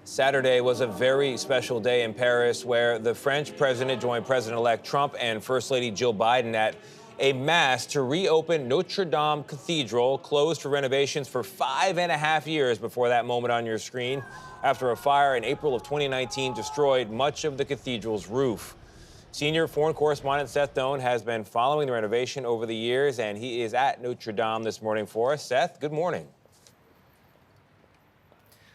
Saturday was a very special day in Paris where the French president joined President-elect Trump and First Lady Jill Biden at a mass to reopen Notre Dame Cathedral, closed for renovations for 5.5 years before that moment on your screen, after a fire in April of 2019 destroyed much of the cathedral's roof. Senior foreign correspondent Seth Doane has been following the renovation over the years, and he is at Notre Dame this morning for us. Seth, good morning.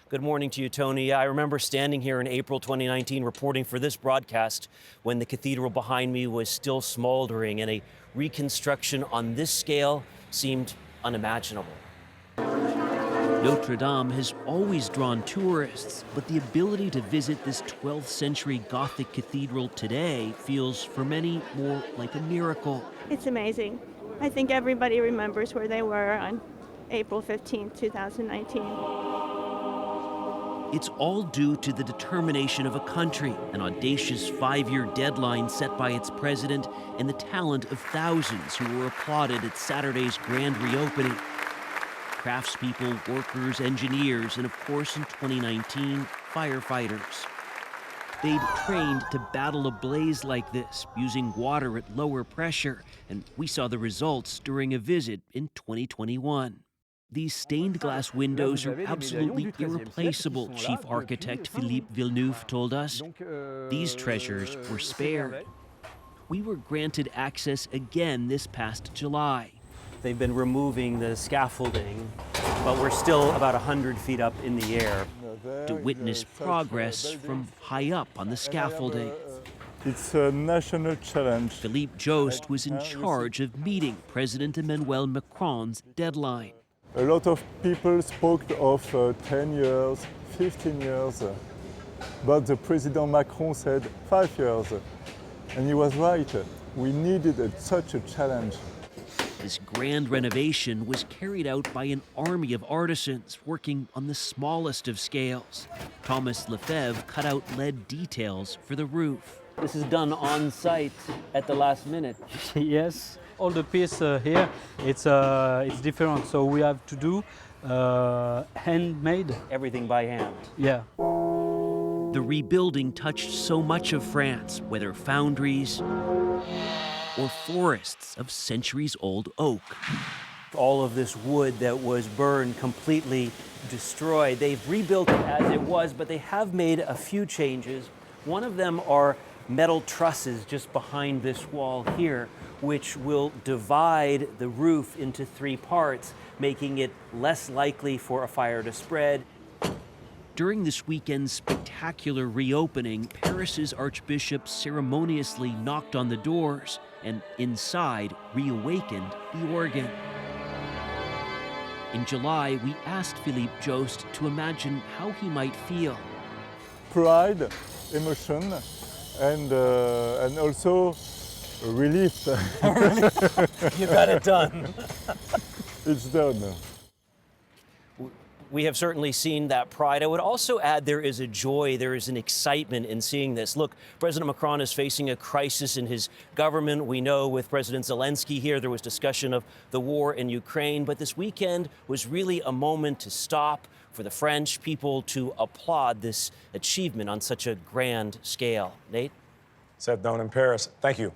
Good morning to you, Tony. I remember standing here in April 2019 reporting for this broadcast when the cathedral behind me was still smoldering and a reconstruction on this scale seemed unimaginable. Notre Dame has always drawn tourists, but the ability to visit this 12th century Gothic cathedral today feels for many more like a miracle. It's amazing. I think everybody remembers where they were on April 15, 2019. It's all due to the determination of a country, an audacious 5-year deadline set by its president, and the talent of thousands who were applauded at Saturday's grand reopening. Craftspeople, workers, engineers, and of course in 2019, firefighters. They'd trained to battle a blaze like this, using water at lower pressure, and we saw the results during a visit in 2021. These stained glass windows are absolutely irreplaceable, Chief Architect Philippe Villeneuve told us. These treasures were spared. We were granted access again this past July. They've been removing the scaffolding, but we're still about 100 feet up in the air. To witness progress from high up on the scaffolding. It's a national challenge. Philippe Jost was in charge of meeting President Emmanuel Macron's deadline. A lot of people spoke of 10 years, 15 years, but the President Macron said 5 years. And he was right. We needed such a challenge. This grand renovation was carried out by an army of artisans working on the smallest of scales. Thomas Lefebvre cut out lead details for the roof. This is done on site at the last minute. Yes, all the piece here, it's different. So we have to do handmade. Everything by hand. Yeah. The rebuilding touched so much of France, whether foundries or forests of centuries-old oak. All of this wood that was burned, completely destroyed. They've rebuilt it as it was, but they have made a few changes. One of them are metal trusses just behind this wall here, which will divide the roof into 3 parts, making it less likely for a fire to spread. During this weekend's spectacular reopening, Paris's Archbishop ceremoniously knocked on the doors and inside reawakened the organ. In July, we asked Philippe Jost to imagine how he might feel. Pride, emotion, and also relief. You got it done. It's done. We have certainly seen that pride. I would also add there is a joy, there is an excitement in seeing this. Look, President Macron is facing a crisis in his government. We know with President Zelensky here, there was discussion of the war in Ukraine, but this weekend was really a moment to stop, for the French people to applaud this achievement on such a grand scale. Nate? Seth Doane in Paris. Thank you.